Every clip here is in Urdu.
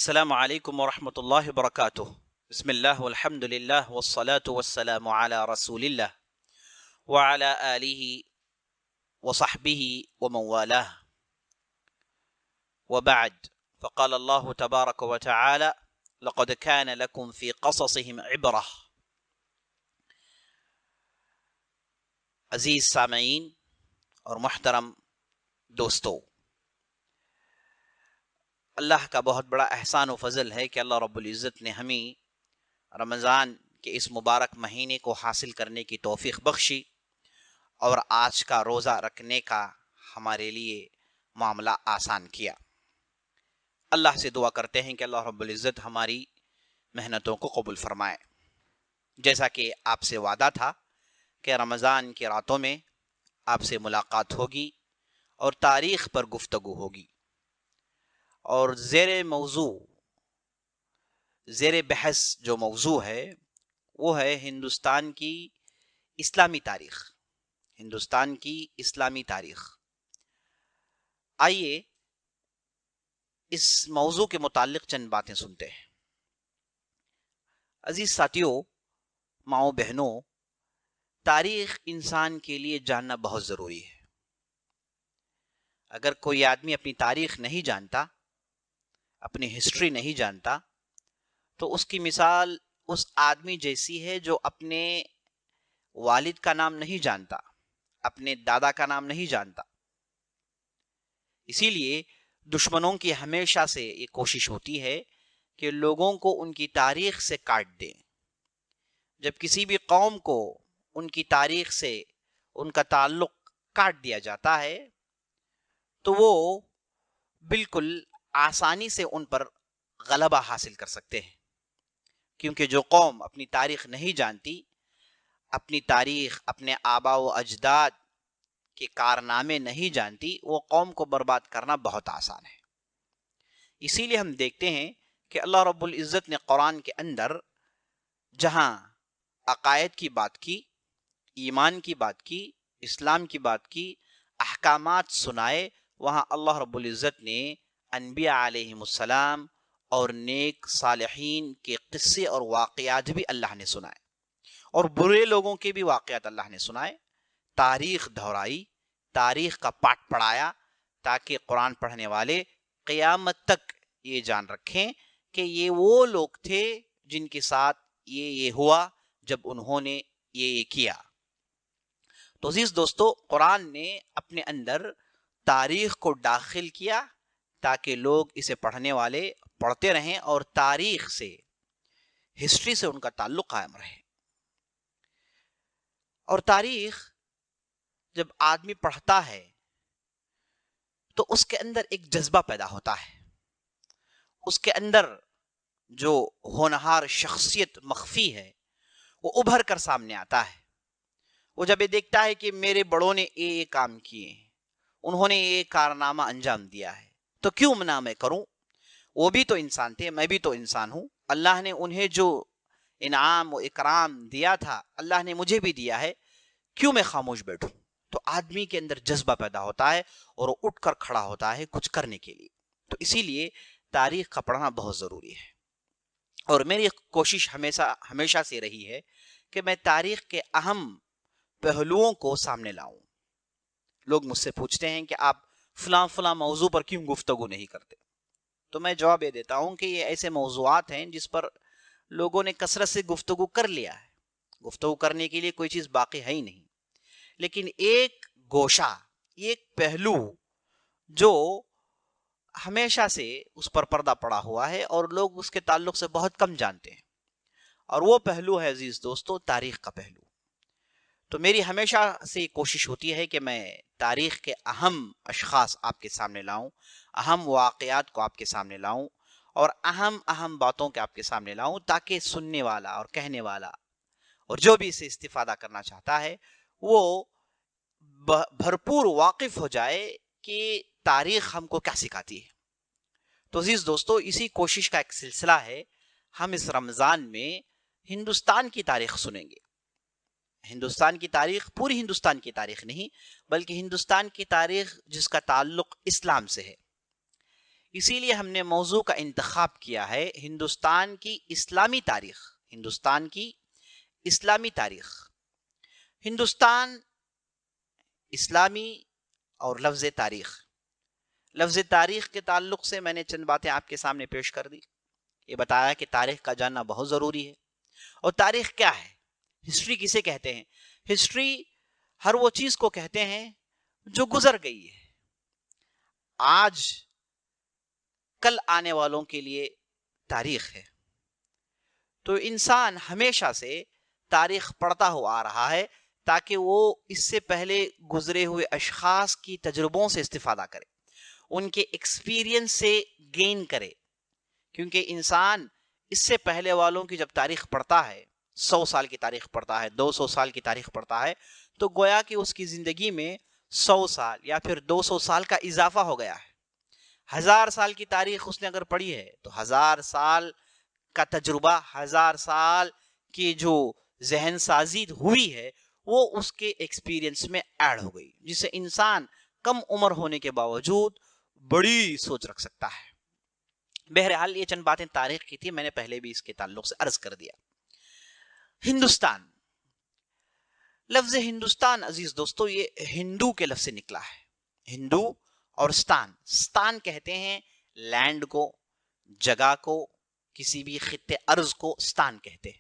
السلام علیکم ورحمۃ اللہ وبرکاتہ۔ بسم اللہ والحمد للہ والصلاة والسلام علی رسول اللہ وعلی آلہ وصحبہ ومن والاه وبعد، فقال اللہ تبارک وتعالی لقد كان لكم في قصصهم عبرہ۔ عزیز سامعین اور محترم دوستو، اللہ کا بہت بڑا احسان و فضل ہے کہ اللہ رب العزت نے ہمیں رمضان کے اس مبارک مہینے کو حاصل کرنے کی توفیق بخشی اور آج کا روزہ رکھنے کا ہمارے لیے معاملہ آسان کیا۔ اللہ سے دعا کرتے ہیں کہ اللہ رب العزت ہماری محنتوں کو قبول فرمائے۔ جیسا کہ آپ سے وعدہ تھا کہ رمضان کی راتوں میں آپ سے ملاقات ہوگی اور تاریخ پر گفتگو ہوگی، اور زیر بحث جو موضوع ہے وہ ہے ہندوستان کی اسلامی تاریخ۔ ہندوستان کی اسلامی تاریخ۔ آئیے اس موضوع کے متعلق چند باتیں سنتے ہیں۔ عزیز ساتھیوں، ماؤں بہنوں، تاریخ انسان کے لیے جاننا بہت ضروری ہے۔ اگر کوئی آدمی اپنی تاریخ نہیں جانتا، اپنی ہسٹری نہیں جانتا، تو اس کی مثال اس آدمی جیسی ہے جو اپنے والد کا نام نہیں جانتا، اپنے دادا کا نام نہیں جانتا۔ اسی لیے دشمنوں کی ہمیشہ سے یہ کوشش ہوتی ہے کہ لوگوں کو ان کی تاریخ سے کاٹ دیں۔ جب کسی بھی قوم کو ان کی تاریخ سے ان کا تعلق کاٹ دیا جاتا ہے تو وہ بالکل آسانی سے ان پر غلبہ حاصل کر سکتے ہیں، کیونکہ جو قوم اپنی تاریخ نہیں جانتی، اپنی تاریخ، اپنے آبا و اجداد کے کارنامے نہیں جانتی، وہ قوم کو برباد کرنا بہت آسان ہے۔ اسی لیے ہم دیکھتے ہیں کہ اللہ رب العزت نے قرآن کے اندر جہاں عقائد کی بات کی، ایمان کی بات کی، اسلام کی بات کی، احکامات سنائے، وہاں اللہ رب العزت نے انبیاء علیہم السلام اور نیک صالحین کے قصے اور واقعات بھی اللہ نے سنائے، اور برے لوگوں کے بھی واقعات اللہ نے سنائے۔ تاریخ دہرائی، تاریخ کا پاٹ پڑھایا، تاکہ قرآن پڑھنے والے قیامت تک یہ جان رکھیں کہ یہ وہ لوگ تھے جن کے ساتھ یہ ہوا جب انہوں نے یہ کیا۔ تو عزیز دوستو، قرآن نے اپنے اندر تاریخ کو داخل کیا تاکہ لوگ اسے پڑھنے والے پڑھتے رہیں اور تاریخ سے، ہسٹری سے ان کا تعلق قائم رہے۔ اور تاریخ جب آدمی پڑھتا ہے تو اس کے اندر ایک جذبہ پیدا ہوتا ہے، اس کے اندر جو ہونہار شخصیت مخفی ہے وہ ابھر کر سامنے آتا ہے۔ وہ جب یہ دیکھتا ہے کہ میرے بڑوں نے یہ کام کیے، انہوں نے یہ کارنامہ انجام دیا ہے، تو کیوں نہ میں کروں؟ وہ بھی تو انسان تھے، میں بھی تو انسان ہوں، اللہ نے انہیں جو انعام و اکرام دیا تھا اللہ نے مجھے بھی دیا ہے، کیوں میں خاموش بیٹھوں؟ تو آدمی کے اندر جذبہ پیدا ہوتا ہے اور وہ اٹھ کر کھڑا ہوتا ہے کچھ کرنے کے لیے۔ تو اسی لیے تاریخ کا پڑھنا بہت ضروری ہے، اور میری کوشش ہمیشہ سے رہی ہے کہ میں تاریخ کے اہم پہلوؤں کو سامنے لاؤں۔ لوگ مجھ سے پوچھتے ہیں کہ آپ فلاں موضوع پر کیوں گفتگو نہیں کرتے؟ تو میں جواب یہ دیتا ہوں کہ یہ ایسے موضوعات ہیں جس پر لوگوں نے کثرت سے گفتگو کر لیا ہے، گفتگو کرنے کے لیے کوئی چیز باقی ہے ہی نہیں، لیکن ایک گوشہ، ایک پہلو جو ہمیشہ سے اس پر پردہ پڑا ہوا ہے اور لوگ اس کے تعلق سے بہت کم جانتے ہیں، اور وہ پہلو ہے عزیز دوستو تاریخ کا پہلو۔ تو میری ہمیشہ سے کوشش ہوتی ہے کہ میں تاریخ کے اہم اشخاص آپ کے سامنے لاؤں، اہم واقعات کو آپ کے سامنے لاؤں، اور اہم باتوں کے آپ کے سامنے لاؤں، تاکہ سننے والا اور کہنے والا اور جو بھی اسے استفادہ کرنا چاہتا ہے وہ بھرپور واقف ہو جائے کہ تاریخ ہم کو کیا سکھاتی ہے۔ تو عزیز دوستو، اسی کوشش کا ایک سلسلہ ہے، ہم اس رمضان میں ہندوستان کی تاریخ سنیں گے۔ ہندوستان کی تاریخ، پوری ہندوستان کی تاریخ نہیں، بلکہ ہندوستان کی تاریخ جس کا تعلق اسلام سے ہے۔ اسی لیے ہم نے موضوع کا انتخاب کیا ہے ہندوستان کی اسلامی تاریخ. ہندوستان کی اسلامی تاریخ. ہندوستان، اسلامی اور لفظ تاریخ. لفظ تاریخ کے تعلق سے میں نے چند باتیں آپ کے سامنے پیش کر دی. یہ بتایا کہ تاریخ کا جاننا بہت ضروری ہے. اور تاریخ کیا ہے؟ ہسٹری کسے کہتے ہیں؟ ہسٹری ہر وہ چیز کو کہتے ہیں جو گزر گئی ہے. آج کل آنے والوں کے لیے تاریخ ہے. تو انسان ہمیشہ سے تاریخ پڑھتا ہوا آ رہا ہے تاکہ وہ اس سے پہلے گزرے ہوئے اشخاص کی تجربوں سے استفادہ کرے، ان کے ایکسپیرینس سے گین کرے. کیونکہ انسان اس سے پہلے والوں کی جب تاریخ پڑھتا ہے، 100 سال کی تاریخ پڑھتا ہے، 200 سال کی تاریخ پڑھتا ہے، تو گویا کہ اس کی زندگی میں 100 سال یا پھر 200 سال کا اضافہ ہو گیا ہے. 1000 سال کی تاریخ اس نے اگر پڑھی ہے تو 1000 سال کا تجربہ، 1000 سال کی جو ذہن سازی ہوئی ہے وہ اس کے ایکسپیرینس میں ایڈ ہو گئی، جس سے انسان کم عمر ہونے کے باوجود بڑی سوچ رکھ سکتا ہے. بہرحال یہ چند باتیں تاریخ کی تھی، میں نے پہلے بھی اس کے تعلق سے عرض کر دیا. ہندوستان، لفظ ہندوستان عزیز دوستو یہ ہندو کے لفظ سے نکلا ہے. ہندو اور ستان کہتے ہیں لینڈ کو، جگہ کو، کسی بھی خطے ارض کو ستان کہتے ہیں.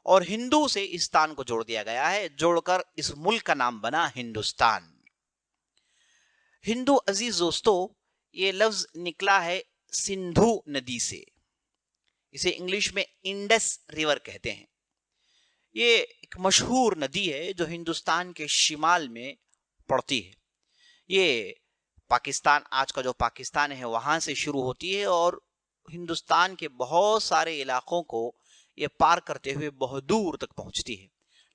اور ہندو سے استان کو جوڑ دیا گیا ہے، جوڑ کر اس ملک کا نام بنا ہندوستان. ہندو عزیز دوستو یہ لفظ نکلا ہے سندھو ندی سے. اسے انگلش میں انڈس ریور کہتے ہیں. یہ ایک مشہور ندی ہے جو ہندوستان کے شمال میں پڑتی ہے. یہ پاکستان، آج کا جو پاکستان ہے وہاں سے شروع ہوتی ہے اور ہندوستان کے بہت سارے علاقوں کو یہ پار کرتے ہوئے بہت دور تک پہنچتی ہے.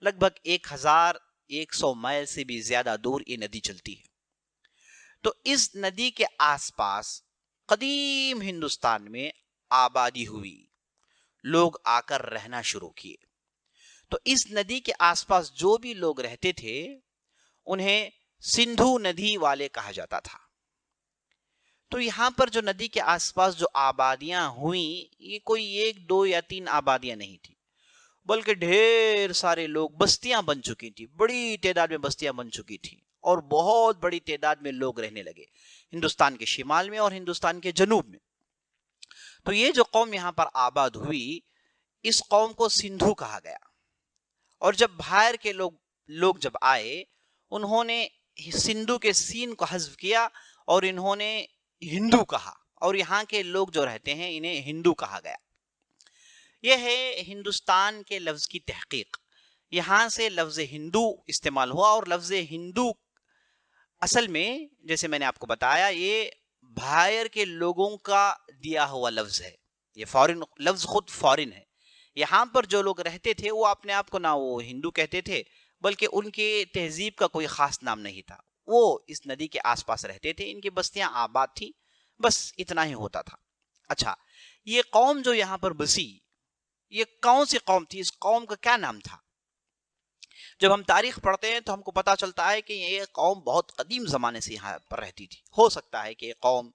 لگ بھگ 1100 میل سے بھی زیادہ دور یہ ندی چلتی ہے. تو اس ندی کے آس پاس قدیم ہندوستان میں آبادی ہوئی، لوگ آ کر رہنا شروع کیے. تو اس ندی کے آس پاس جو بھی لوگ رہتے تھے انہیں سندھو ندی والے کہا جاتا تھا. تو یہاں پر جو ندی کے آس پاس جو آبادیاں ہوئیں یہ کوئی 1 2 یا 3 آبادیاں نہیں تھی، بلکہ ڈھیر سارے لوگ، بستیاں بن چکی تھی، بڑی تعداد میں بستیاں بن چکی تھی اور بہت بڑی تعداد میں لوگ رہنے لگے ہندوستان کے شمال میں اور ہندوستان کے جنوب میں. تو یہ جو قوم یہاں پر آباد ہوئی اس قوم کو سندھو کہا گیا. اور جب باہر کے لوگ جب آئے انہوں نے سندھو کے سین کو حذف کیا اور انہوں نے ہندو کہا، اور یہاں کے لوگ جو رہتے ہیں انہیں ہندو کہا گیا. یہ ہے ہندوستان کے لفظ کی تحقیق. یہاں سے لفظ ہندو استعمال ہوا اور لفظ ہندو اصل میں جیسے میں نے آپ کو بتایا یہ باہر کے لوگوں کا دیا ہوا لفظ ہے. یہ فورن لفظ، خود فورن ہے. یہاں پر جو لوگ رہتے تھے وہ اپنے آپ کو نہ وہ ہندو کہتے تھے بلکہ ان کے تہذیب کا کوئی خاص نام نہیں تھا. وہ اس ندی کے آس پاس رہتے تھے، ان کی بستیاں آباد تھی، بس اتنا ہی ہوتا تھا. اچھا، یہ قوم جو یہاں پر بسی یہ کون سی قوم تھی؟ اس قوم کا کیا نام تھا؟ جب ہم تاریخ پڑھتے ہیں تو ہم کو پتا چلتا ہے کہ یہ قوم بہت قدیم زمانے سے یہاں پر رہتی تھی. ہو سکتا ہے کہ یہ قوم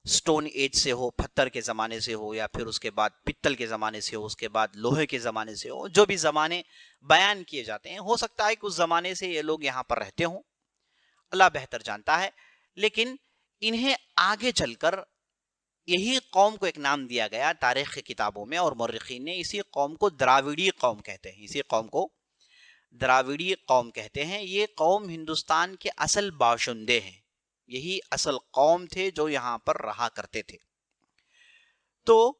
سٹون ایج سے ہو، پتھر کے زمانے سے ہو، یا پھر اس کے بعد پتل کے زمانے سے ہو، اس کے بعد لوہے کے زمانے سے ہو. جو بھی زمانے بیان کیے جاتے ہیں ہو سکتا ہے کہ اس زمانے سے یہ لوگ یہاں پر رہتے ہوں، اللہ بہتر جانتا ہے. لیکن انہیں آگے چل کر یہی قوم کو ایک نام دیا گیا تاریخ کی کتابوں میں، اور مورخین نے اسی قوم کو دراوڑی قوم کہتے ہیں. اسی قوم کو دراوڑی قوم کہتے ہیں. یہ قوم ہندوستان کے اصل باشندے ہیں، یہی اصل قوم تھے جو یہاں پر رہا کرتے تھے. تو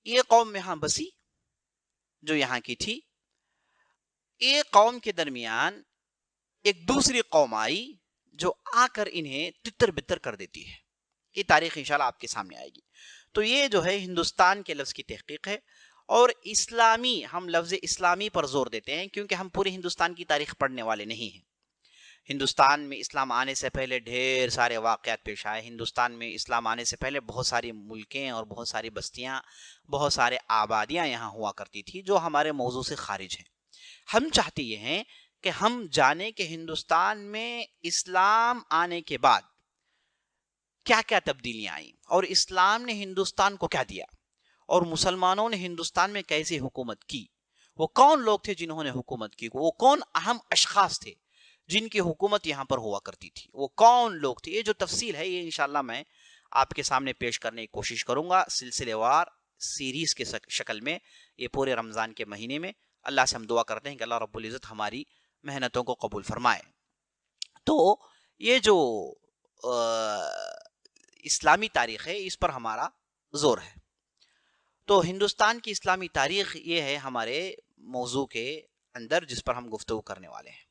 یہ قوم یہاں بسی جو یہاں کی تھی. ایک قوم کے درمیان ایک دوسری قوم آئی جو آ کر انہیں تتر بتر کر دیتی ہے. یہ تاریخ انشاءاللہ آپ کے سامنے آئے گی. تو یہ جو ہے ہندوستان کے لفظ کی تحقیق ہے. اور اسلامی، ہم لفظ اسلامی پر زور دیتے ہیں کیونکہ ہم پورے ہندوستان کی تاریخ پڑھنے والے نہیں ہیں. ہندوستان میں اسلام آنے سے پہلے ڈھیر سارے واقعات پیش آئے. ہندوستان میں اسلام آنے سے پہلے بہت ساری ملکیں اور بہت ساری بستیاں، بہت سارے آبادیاں یہاں ہوا کرتی تھی جو ہمارے موضوع سے خارج ہیں. ہم چاہتے یہ ہیں کہ ہم جانیں کہ ہندوستان میں اسلام آنے کے بعد کیا کیا تبدیلیاں آئیں اور اسلام نے ہندوستان کو کیا دیا اور مسلمانوں نے ہندوستان میں کیسے حکومت کی، وہ کون لوگ تھے جنہوں نے حکومت کی، وہ کون اہم اشخاص تھے جن کی حکومت یہاں پر ہوا کرتی تھی، وہ کون لوگ تھے. یہ جو تفصیل ہے یہ انشاءاللہ میں آپ کے سامنے پیش کرنے کی کوشش کروں گا سلسلے وار سیریز کے شکل میں یہ پورے رمضان کے مہینے میں. اللہ سے ہم دعا کرتے ہیں کہ اللہ رب العزت ہماری محنتوں کو قبول فرمائے. تو یہ جو اسلامی تاریخ ہے اس پر ہمارا زور ہے. تو ہندوستان کی اسلامی تاریخ یہ ہے ہمارے موضوع کے اندر جس پر ہم گفتگو کرنے والے ہیں.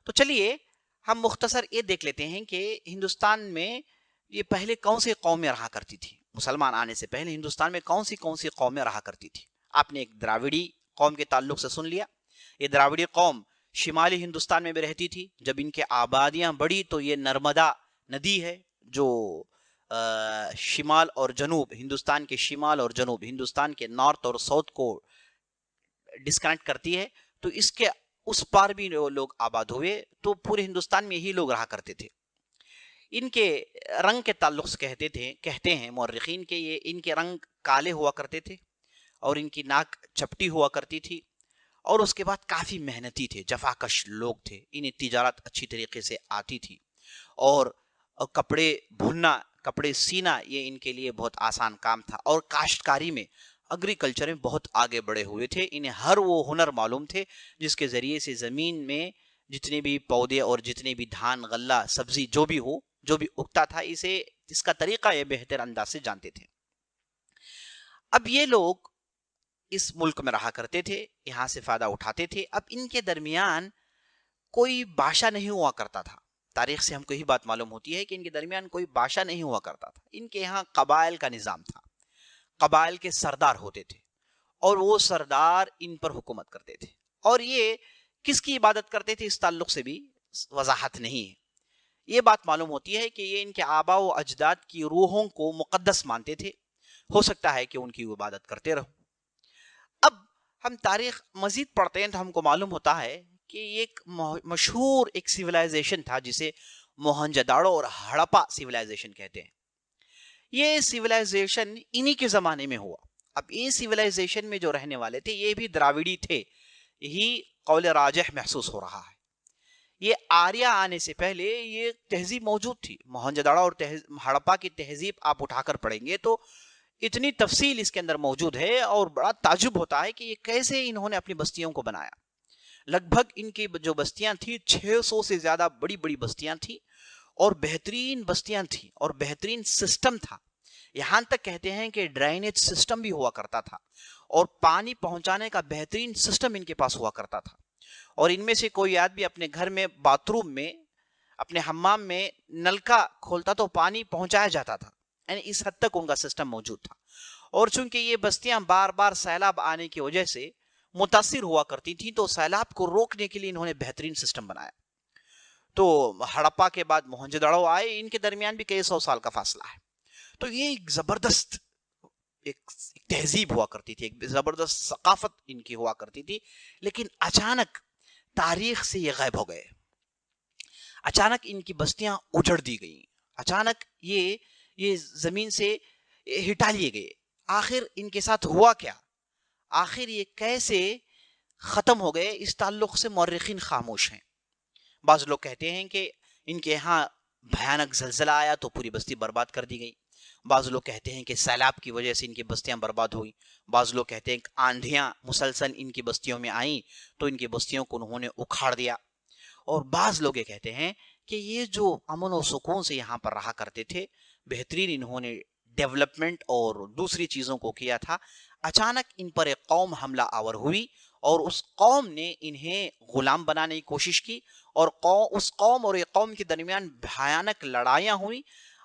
تو چلیے ہم مختصر یہ دیکھ لیتے ہیں کہ ہندوستان میں یہ پہلے کون سی قومیں رہا کرتی تھی. مسلمان آنے سے پہلے ہندوستان میں کون سی قومیں رہا کرتی تھی. آپ نے ایک دراوڑی قوم کے تعلق سے سن لیا. یہ دراوڑی قوم شمالی ہندوستان میں بھی رہتی تھی. جب ان کے آبادیاں بڑھی تو یہ نرمدا ندی ہے جو شمال اور جنوب ہندوستان کے شمال اور جنوب ہندوستان کے نارتھ اور ساؤتھ کو ڈسکنیکٹ کرتی ہے. تو اس کے اس پار بھی لوگ آباد ہوئے. تو پورے ہندوستان میں یہی لوگ رہا کرتے تھے. ان کے رنگ کے تعلق سے کہتے ہیں مورخین کہ یہ ان کے رنگ کالے ہوا کرتے تھے اور ان کی ناک چپٹی ہوا کرتی تھی اور اس کے بعد کافی محنتی تھے، جفاکش لوگ تھے. انہیں تجارت اچھی طریقے سے آتی تھی اور کپڑے بھوننا کپڑے سینا یہ ان کے لیے بہت آسان کام تھا. اور کاشتکاری میں ایگریکلچر میں بہت آگے بڑھے ہوئے تھے. انہیں ہر وہ ہنر معلوم تھے جس کے ذریعے سے زمین میں جتنے بھی پودے اور جتنے بھی دھان غلہ سبزی جو بھی اگتا تھا اس کا طریقہ یہ بہتر انداز سے جانتے تھے. اب یہ لوگ اس ملک میں رہا کرتے تھے، یہاں سے فائدہ اٹھاتے تھے. اب ان کے درمیان کوئی بادشاہ نہیں ہوا کرتا تھا. تاریخ سے ہم کو یہی بات معلوم ہوتی ہے کہ ان کے درمیان کوئی بادشاہ نہیں ہوا کرتا تھا. ان کے یہاں قبائل کا نظام تھا. قبائل کے سردار ہوتے تھے اور وہ سردار ان پر حکومت کرتے تھے. اور یہ کس کی عبادت کرتے تھے اس تعلق سے بھی وضاحت نہیں ہے. یہ بات معلوم ہوتی ہے کہ یہ ان کے آبا و اجداد کی روحوں کو مقدس مانتے تھے. ہو سکتا ہے کہ ان کی عبادت کرتے رہو. اب ہم تاریخ مزید پڑھتے ہیں تو ہم کو معلوم ہوتا ہے کہ ایک مشہور ایک سیولائزیشن تھا جسے موہنجداڑو اور ہڑپا سیولائزیشن کہتے ہیں. یہ سیولائزیشن انہی کے زمانے میں ہوا. اب یہ سیولائزیشن میں جو رہنے والے تھے یہ بھی دراوڑی تھے، یہی قول راجح محسوس ہو رہا ہے. یہ آریہ آنے سے پہلے یہ تہذیب موجود تھی. موہنجداڑو اور ہڑپا کی تہذیب آپ اٹھا کر پڑھیں گے تو اتنی تفصیل اس کے اندر موجود ہے اور بڑا تعجب ہوتا ہے کہ یہ کیسے انہوں نے اپنی بستیوں کو بنایا. لگ بھگ ان کی جو بستیاں تھیں 600 سے زیادہ بڑی بڑی بستیاں تھیں اور بہترین بستیاں تھیں اور بہترین سسٹم تھا. یہاں تک کہتے ہیں کہ ڈرینیج سسٹم بھی ہوا کرتا تھا اور پانی پہنچانے کا بہترین سسٹم ان کے پاس ہوا کرتا تھا. اور ان میں سے کوئی آدمی اپنے گھر میں باتھ روم میں اپنے حمام میں نلکا کھولتا تو پانی پہنچایا جاتا تھا. یعنی اس حد تک ان کا سسٹم موجود تھا. اور چونکہ یہ بستیاں بار بار سیلاب آنے کی وجہ سے متاثر ہوا کرتی تھیں تو سیلاب کو روکنے کے لیے انہوں نے بہترین سسٹم بنایا. تو ہڑپا کے بعد موہنجداڑو آئے. ان کے درمیان بھی کئی سو سال کا فاصلہ ہے. تو یہ ایک زبردست ایک تہذیب ہوا کرتی تھی، ایک زبردست ثقافت ان کی ہوا کرتی تھی. لیکن اچانک تاریخ سے یہ غائب ہو گئے. اچانک ان کی بستیاں اجڑ دی گئیں. اچانک یہ زمین سے ہٹا لیے گئے. آخر ان کے ساتھ ہوا کیا؟ آخر یہ کیسے ختم ہو گئے اس تعلق سے مورخین خاموش ہیں. بعض لوگ کہتے ہیں کہ ان کے یہاں بھیانک زلزلہ آیا تو پوری بستی برباد کر دی گئی. بعض لوگ کہتے ہیں کہ سیلاب کی وجہ سے ان کی بستیاں برباد ہوئی. بعض لوگ کہتے ہیں کہ آندھیاں مسلسل ان کی بستیوں میں آئیں تو ان کی بستیوں کو انہوں نے اکھاڑ دیا. اور بعض لوگ یہ کہتے ہیں کہ یہ جو امن و سکون سے یہاں پر رہا کرتے تھے، بہترین انہوں نے ڈیولپمنٹ اور دوسری چیزوں کو کیا تھا، اچانک ان پر ایک قوم حملہ آور ہوئی اور اس قوم نے انہیں غلام بنانے کی کوشش کی اور اس قوم اور ایک قوم کے درمیان بھیانک لڑائیاں ہوئی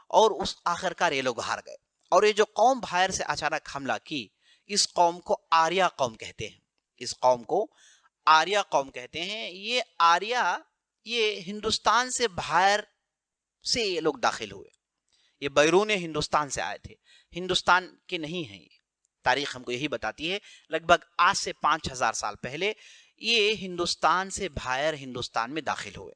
اور اس آخرکار یہ لوگ ہار گئے. اور یہ جو قوم باہر سے اچانک حملہ کی اس قوم کو آریہ قوم کہتے ہیں. اس قوم کو آریہ قوم کہتے ہیں. یہ آریہ یہ ہندوستان سے باہر سے یہ لوگ داخل ہوئے. یہ بیرون ہندوستان سے آئے تھے، ہندوستان کے نہیں ہیں. یہ تاریخ ہم کو یہی بتاتی ہے. لگ بھگ آج سے 5000 سال پہلے یہ ہندوستان سے باہر ہندوستان میں داخل ہوئے.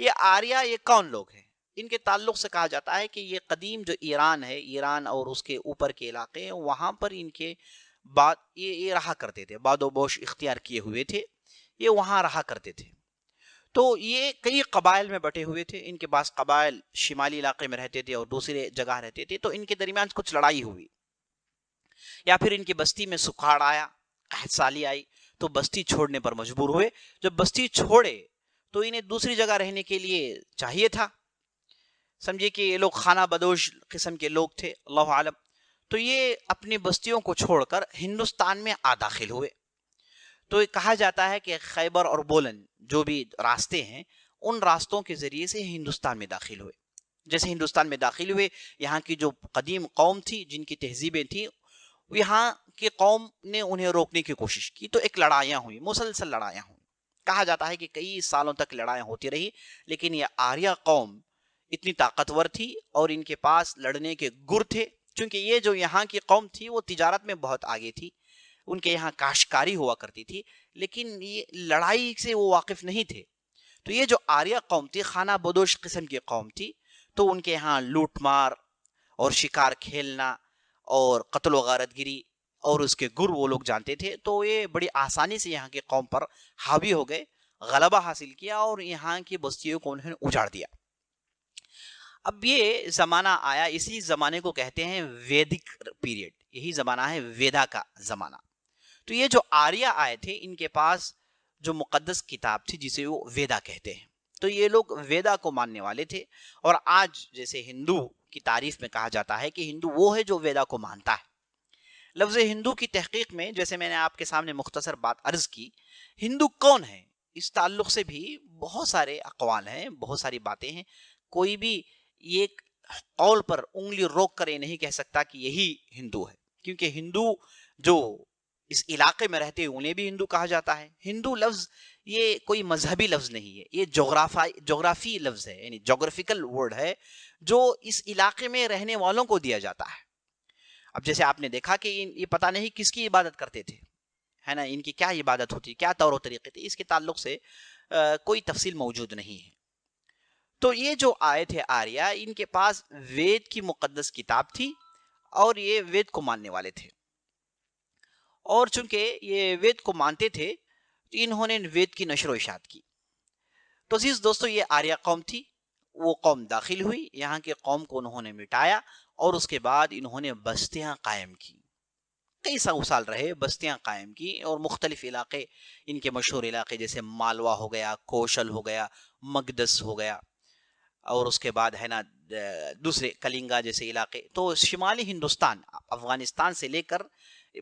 یہ آریہ یہ کون لوگ ہیں؟ ان کے تعلق سے کہا جاتا ہے کہ یہ قدیم جو ایران ہے، ایران اور اس کے اوپر کے علاقے ہیں، وہاں پر ان کے بعد یہ رہا کرتے تھے، بعد و بوش اختیار کیے ہوئے تھے، یہ وہاں رہا کرتے تھے. تو یہ کئی قبائل میں بٹے ہوئے تھے. ان کے پاس قبائل شمالی علاقے میں رہتے تھے اور دوسرے جگہ رہتے تھے. تو ان کے درمیان کچھ لڑائی ہوئی، یا پھر ان کی بستی میں سکھاڑ آیا، قحط سالی آئی، تو بستی چھوڑنے پر مجبور ہوئے. جب بستی چھوڑے تو انہیں دوسری جگہ رہنے کے لیے چاہیے تھا. سمجھے کہ یہ لوگ خانہ بدوش قسم کے لوگ تھے، اللہ عالم. تو یہ اپنی بستیوں کو چھوڑ کر ہندوستان میں داخل ہوئے. تو یہ کہا جاتا ہے کہ خیبر اور بولن جو بھی راستے ہیں، ان راستوں کے ذریعے سے ہندوستان میں داخل ہوئے. جیسے ہندوستان میں داخل ہوئے، یہاں کی جو قدیم قوم تھی، جن کی تہذیبیں تھیں، یہاں کی قوم نے انہیں روکنے کی کوشش کی. تو ایک لڑائیاں ہوئی، مسلسل لڑائیاں ہوئی. کہا جاتا ہے کہ کئی سالوں تک لڑائیاں ہوتی رہی. لیکن یہ آریہ قوم اتنی طاقتور تھی اور ان کے پاس لڑنے کے گر تھے، چونکہ یہ جو یہاں کی قوم تھی وہ تجارت میں بہت آگے تھی، ان کے یہاں کاشتکاری ہوا کرتی تھی، لیکن یہ لڑائی سے وہ واقف نہیں تھے. تو یہ جو آریہ قوم تھی، خانہ بدوش قسم کی قوم تھی، تو ان کے یہاں لوٹ مار اور شکار کھیلنا اور قتل و غارت گری اور اس کے گر وہ لوگ جانتے تھے. تو یہ بڑی آسانی سے یہاں کی قوم پر حاوی ہو گئے، غلبہ حاصل کیا اور یہاں کی بستیوں کو انہوں نے اجاڑ دیا. اب یہ زمانہ آیا، اسی زمانے کو کہتے ہیں ویدک پیریڈ، یہی زمانہ ہے ویدا کا زمانہ. تو یہ جو آریہ آئے تھے، ان کے پاس جو مقدس کتاب تھی جسے وہ ویدا کہتے ہیں، تو یہ لوگ ویدا کو ماننے والے تھے. اور آج جیسے ہندو کی تعریف میں کہا جاتا ہے کہ ہندو وہ ہے جو ویدا کو مانتا ہے. لفظ ہندو کی تحقیق میں، جیسے میں نے آپ کے سامنے مختصر بات عرض کی، ہندو کون ہے، اس تعلق سے بھی بہت سارے اقوال ہیں، بہت ساری باتیں ہیں. کوئی بھی یہ قول پر انگلی روک کر یہ نہیں کہہ سکتا کہ یہی ہندو ہے، کیونکہ ہندو جو اس علاقے میں رہتے ہیں انہیں بھی ہندو کہا جاتا ہے. ہندو لفظ یہ کوئی مذہبی لفظ نہیں ہے، یہ جغرافی لفظ ہے، یعنی جغرافیکل ورڈ ہے جو اس علاقے میں رہنے والوں کو دیا جاتا ہے. اب جیسے آپ نے دیکھا کہ یہ پتہ نہیں کس کی عبادت کرتے تھے، ہے نا، ان کی کیا عبادت ہوتی، کیا طور و طریقے تھے، اس کے تعلق سے کوئی تفصیل موجود نہیں ہے. تو یہ جو آئے تھے آریہ، ان کے پاس وید کی مقدس کتاب تھی اور یہ وید کو ماننے والے تھے. اور چونکہ یہ وید کو مانتے تھے تو انہوں نے وید کی نشر و اشاعت کی. تو عزیز دوستو، یہ آریہ قوم تھی. وہ قوم داخل ہوئی، یہاں کے قوم کو انہوں نے مٹایا اور اس کے بعد انہوں نے بستیاں قائم کی. کئی سال رہے، بستیاں قائم کی اور مختلف علاقے، ان کے مشہور علاقے جیسے مالوا ہو گیا، کوشل ہو گیا، مگدس ہو گیا، اور اس کے بعد ہے نا دوسرے کلنگا جیسے علاقے. تو شمالی ہندوستان، افغانستان سے لے کر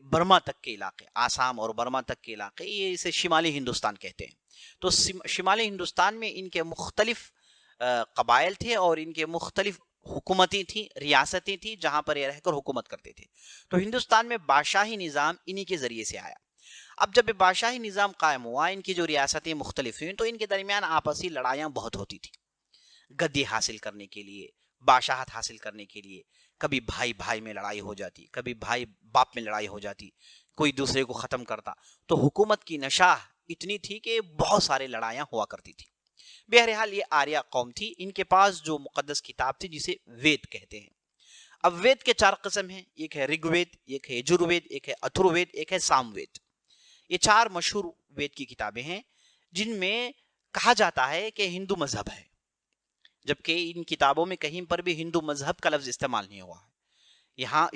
برما تک کے علاقے، آسام اور برما تک کے علاقے، یہ اسے شمالی ہندوستان کہتے ہیں. تو شمالی ہندوستان میں ان کے مختلف قبائل تھے اور ان کے مختلف حکومتیں تھیں، ریاستیں تھیں جہاں پر یہ رہ کر حکومت کرتے تھے. تو ہندوستان میں بادشاہی نظام انہی کے ذریعے سے آیا. اب جب بادشاہی نظام قائم ہوا، ان کی جو ریاستیں مختلف ہوئیں، تو ان کے درمیان آپسی لڑائیاں بہت ہوتی تھی. گدی حاصل کرنے کے لیے، بادشاہت حاصل کرنے کے لیے، کبھی بھائی بھائی میں لڑائی ہو جاتی، کبھی بھائی باپ میں لڑائی ہو جاتی، کوئی دوسرے کو ختم کرتا. تو حکومت کی نشاہ اتنی تھی کہ بہت سارے لڑائیاں ہوا کرتی تھی. بہرحال یہ آریہ قوم تھی، ان کے پاس جو مقدس کتاب تھی جسے وید کہتے ہیں. اب وید کے 4 قسم ہیں، ایک ہے رگ وید، ایک ہے یجر وید، ایک ہے اتھر وید، ایک ہے سام وید. یہ 4 مشہور وید کی کتابیں ہیں جن میں کہا جاتا ہے کہ ہندو مذہب ہے، جبکہ ان کتابوں میں کہیں پر بھی ہندو مذہب کا لفظ استعمال نہیں ہوا ہے. یہاں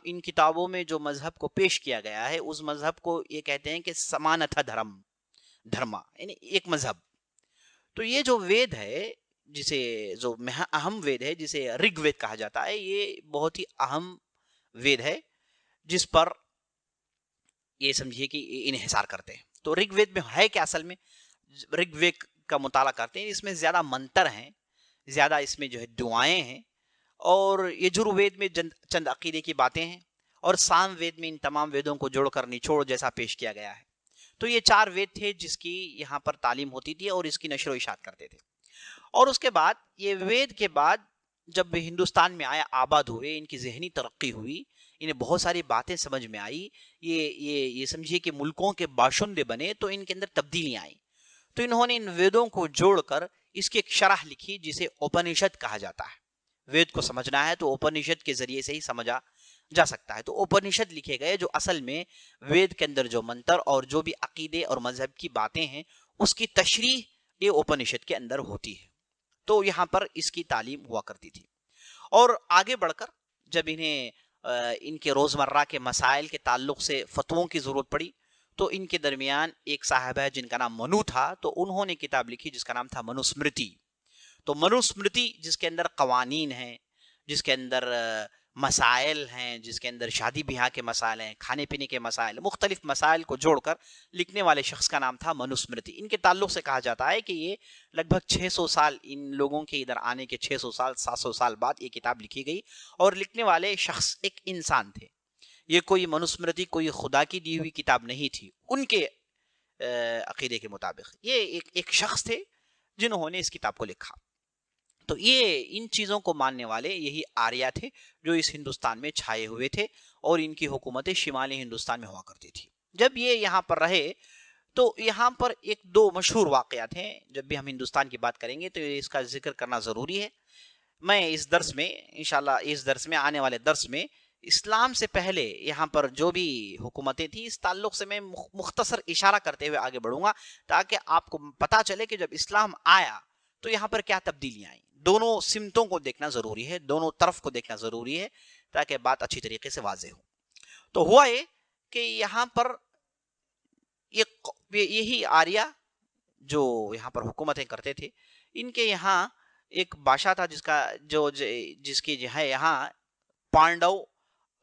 ان کتابوں میں جو مذہب کو پیش کیا گیا ہے، اس مذہب کو یہ کہتے ہیں کہ سمانتھا دھرما، یعنی ایک مذہب. تو یہ جو وید ہے، جسے جو اہم وید ہے، جسے رگ وید کہا جاتا ہے، یہ بہت ہی اہم وید ہے جس پر یہ سمجھیے کہ انحصار کرتے ہیں. تو رگ وید میں ہے کہ اصل میں رگ وید کا مطالعہ کرتے ہیں، اس میں زیادہ منتر ہیں، زیادہ اس میں جو ہے دعائیں ہیں، اور یجر وید میں چند عقیدے کی باتیں ہیں، اور سام وید میں ان تمام ویدوں کو جوڑ کر نچوڑ جیسا پیش کیا گیا ہے. تو یہ 4 وید تھے جس کی یہاں پر تعلیم ہوتی تھی اور اس کی نشر و اشاعت کرتے تھے. اور اس کے بعد یہ وید کے بعد جب ہندوستان میں آیا، آباد ہوئے، ان کی ذہنی ترقی ہوئی، انہیں بہت ساری باتیں سمجھ میں آئی، یہ سمجھیے کہ ملکوں کے باشندے بنے، تو ان کے اندر تبدیلیاں آئیں. تو انہوں نے ان ویدوں کو جوڑ کر اس کی ایک شرح لکھی جسے اپنشد کہا جاتا ہے. وید کو سمجھنا ہے تو اپنشد کے ذریعے سے ہی سمجھا جا سکتا ہے. تو اپنشد لکھے گئے جو اصل میں وید کے اندر جو منتر اور جو بھی عقیدے اور مذہب کی باتیں ہیں اس کی تشریح یہ اپنشد کے اندر ہوتی ہے. تو یہاں پر اس کی تعلیم ہوا کرتی تھی. اور آگے بڑھ کر جب انہیں ان کے روزمرہ کے مسائل کے تعلق سے فتووں کی ضرورت پڑی تو ان کے درمیان ایک صاحب ہے جن کا نام منو تھا. تو انہوں نے کتاب لکھی جس کا نام تھا منوسمرتی. تو منوسمرتی جس کے اندر قوانین ہیں، جس کے اندر مسائل ہیں، جس کے اندر شادی بیاہ کے مسائل ہیں، کھانے پینے کے مسائل، مختلف مسائل کو جوڑ کر لکھنے والے شخص کا نام تھا منوسمرتی. ان کے تعلق سے کہا جاتا ہے کہ یہ لگ بھگ 600 سال ان لوگوں کے ادھر آنے کے 600 سال 700 سال بعد یہ کتاب لکھی گئی. اور لکھنے والے شخص ایک انسان تھے. یہ کوئی منوسمرتی کوئی خدا کی دی ہوئی کتاب نہیں تھی ان کے عقیدے کے مطابق. یہ ایک شخص تھے جنہوں نے اس کتاب کو لکھا. تو یہ ان چیزوں کو ماننے والے یہی آریہ تھے جو اس ہندوستان میں چھائے ہوئے تھے اور ان کی حکومتیں شمالی ہندوستان میں ہوا کرتی تھی. جب یہ یہاں پر رہے تو یہاں پر ایک دو مشہور واقعات ہیں. جب بھی ہم ہندوستان کی بات کریں گے تو اس کا ذکر کرنا ضروری ہے. میں اس درس میں انشاءاللہ اس درس میں آنے والے درس میں اسلام سے پہلے یہاں پر جو بھی حکومتیں تھیں اس تعلق سے میں مختصر اشارہ کرتے ہوئے آگے بڑھوں گا تاکہ آپ کو پتا چلے کہ جب اسلام آیا تو یہاں پر کیا تبدیلیاں آئیں. دونوں سمتوں کو دیکھنا ضروری ہے، دونوں طرف کو دیکھنا ضروری ہے تاکہ بات اچھی طریقے سے واضح ہو. تو ہوا یہ کہ یہاں پر یہی آریہ جو یہاں پر حکومتیں کرتے تھے ان کے یہاں ایک بادشاہ تھا جس کی جو ہے یہاں پانڈو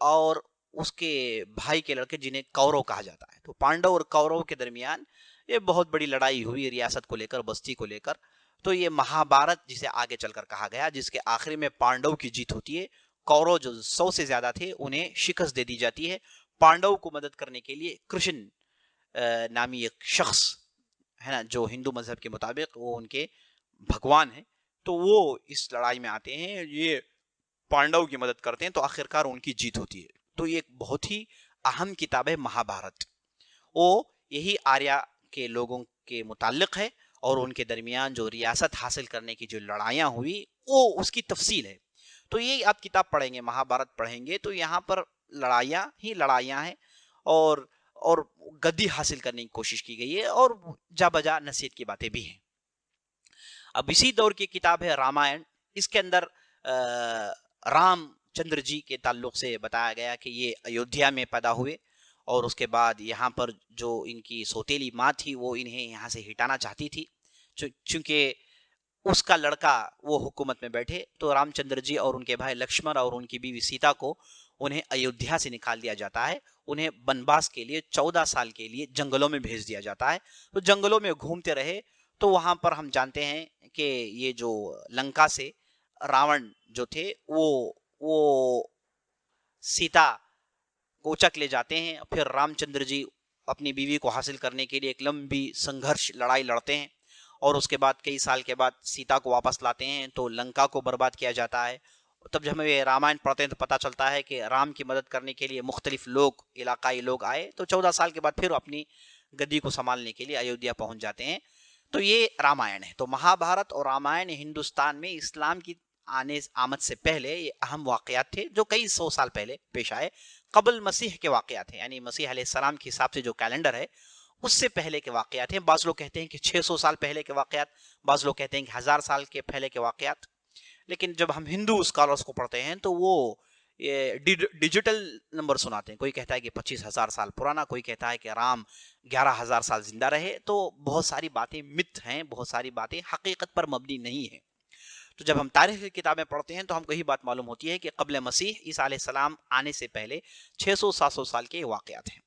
اور اس کے بھائی کے لڑکے جنہیں کورو کہا جاتا ہے. تو پانڈو اور کورو کے درمیان یہ بہت بڑی لڑائی ہوئی ریاست کو لے کر، بستی کو لے کر. تو یہ مہابھارت جسے آگے چل کر کہا گیا جس کے آخری میں پانڈو کی جیت ہوتی ہے. کورو جو 100 سے زیادہ تھے انہیں شکست دے دی جاتی ہے. پانڈو کو مدد کرنے کے لیے کرشن نامی ایک شخص ہے نا جو ہندو مذہب کے مطابق وہ ان کے بھگوان ہیں، تو وہ اس لڑائی میں آتے ہیں، یہ پانڈو کی مدد کرتے ہیں تو آخرکار ان کی جیت ہوتی ہے. تو یہ ایک بہت ہی اہم کتاب ہے مہابھارت. وہ یہی آریہ کے لوگوں کے متعلق ہے اور ان کے درمیان جو ریاست حاصل کرنے کی جو لڑائیاں ہوئی وہ اس کی تفصیل ہے. تو یہ آپ کتاب پڑھیں گے، مہابھارت پڑھیں گے تو یہاں پر لڑائیاں ہی لڑائیاں ہیں اور گدی حاصل کرنے کی کوشش کی گئی ہے اور جا بجا نصیحت کی باتیں بھی ہیں. اب اسی دور کی کتاب ہے رامائن. اس کے اندر رام چندر جی کے تعلق سے بتایا گیا کہ یہ ایودھیا میں پیدا ہوئے اور اس کے بعد یہاں پر جو ان کی سوتیلی ماں تھی وہ انہیں یہاں سے ہٹانا چاہتی تھی چونکہ اس کا لڑکا وہ حکومت میں بیٹھے. تو رام چندر جی اور ان کے بھائی لکشمن اور ان کی بیوی سیتا کو انہیں ایودھیا سے نکال دیا جاتا ہے. انہیں بنواس کے لیے 14 سال کے لیے جنگلوں میں بھیج دیا جاتا ہے. تو جنگلوں میں گھومتے رہے تو وہاں پر ہم جانتے ہیں کہ یہ جو لنکا سے راون جو تھے وہ سیتا کو چک لے جاتے ہیں. پھر رام چندر جی اپنی بیوی کو حاصل کرنے کے لیے ایک لمبی سنگھرش لڑائی لڑتے ہیں اور اس کے بعد کئی سال کے بعد سیتا کو واپس لاتے ہیں تو لنکا کو برباد کیا جاتا ہے. تب جب ہم یہ رامائن پڑھتے ہیں تو پتہ چلتا ہے کہ رام کی مدد کرنے کے لیے مختلف لوگ علاقائی لوگ آئے تو 14 سال کے بعد پھر اپنی گدی کو سنبھالنے کے لیے ایودھیا پہنچ جاتے ہیں. تو یہ رامائن ہے. تو مہابھارت اور رامائن ہندوستان میں اسلام کی آمد سے پہلے یہ اہم واقعات تھے جو کئی 100 سال پہلے پیش آئے. قبل مسیح کے واقعات ہیں، یعنی مسیح علیہ السلام کے حساب سے جو کیلنڈر ہے اس سے پہلے کے واقعات ہیں. بعض لوگ کہتے ہیں کہ 600 سال پہلے کے واقعات، بعض لوگ کہتے ہیں کہ 1000 سال کے پہلے کے واقعات. لیکن جب ہم ہندو اسکالرز کو پڑھتے ہیں تو وہ ڈیجیٹل نمبر سناتے ہیں. کوئی کہتا ہے کہ 25,000 سال پرانا، کوئی کہتا ہے کہ رام 11,000 سال زندہ رہے. تو بہت ساری باتیں مت ہیں، بہت ساری باتیں حقیقت پر مبنی نہیں ہیں. تو جب ہم تاریخ کی کتابیں پڑھتے ہیں تو ہم کو یہی بات معلوم ہوتی ہے کہ قبل مسیح عیسیٰ علیہ السلام آنے سے پہلے 600-700 سال کے واقعات ہیں.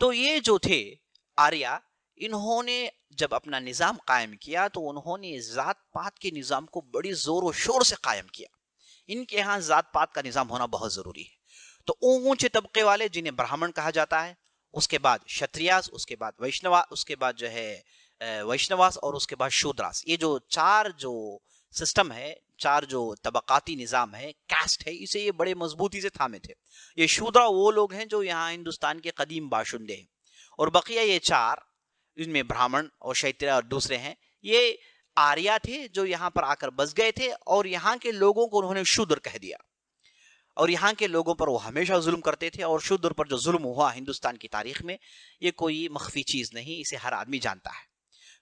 تو یہ جو تھے آریہ، انہوں نے جب اپنا نظام قائم کیا تو انہوں نے ذات پات کے نظام کو بڑی زور و شور سے قائم کیا. ان کے ہاں ذات پات کا نظام ہونا بہت ضروری ہے. تو اونچے طبقے والے جنہیں برہمن کہا جاتا ہے، اس کے بعد شتریاس، اس کے بعد ویشنوا، اس کے بعد جو ہے ویشنواس اور اس کے بعد شودراس. یہ جو چار جو سسٹم ہے، چار جو طبقاتی نظام ہے، کاسٹ ہے، اسے یہ بڑے مضبوطی سے تھامے تھے. یہ شودرا وہ لوگ ہیں جو یہاں ہندوستان کے قدیم باشندے ہیں اور بقیہ یہ چار جن میں برہمن اور شیتریہ اور دوسرے ہیں یہ آریہ تھے جو یہاں پر آ کر بس گئے تھے اور یہاں کے لوگوں کو انہوں نے شودر کہہ دیا، اور یہاں کے لوگوں پر وہ ہمیشہ ظلم کرتے تھے، اور شودر پر جو ظلم ہوا ہندوستان کی تاریخ میں یہ کوئی مخفی چیز نہیں، اسے ہر آدمی جانتا ہے۔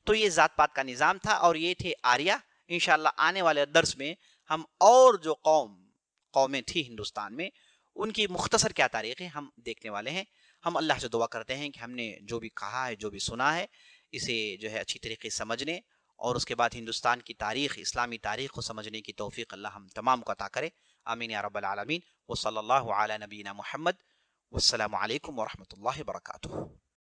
تو یہ ذات پات کا نظام تھا اور یہ تھے آریہ۔ انشاءاللہ آنے والے درس میں ہم اور جو قومیں تھی ہندوستان میں ان کی مختصر کیا تاریخ ہے ہم دیکھنے والے ہیں۔ ہم اللہ سے دعا کرتے ہیں کہ ہم نے جو بھی کہا ہے، جو بھی سنا ہے، اسے جو ہے اچھی طریقے سے سمجھنے اور اس کے بعد ہندوستان کی تاریخ، اسلامی تاریخ کو سمجھنے کی توفیق اللہ ہم تمام کو عطا کرے، آمین یا رب العالمین۔ وصلی اللہ علی نبینا محمد، والسلام علیکم ورحمۃ اللہ وبرکاتہ۔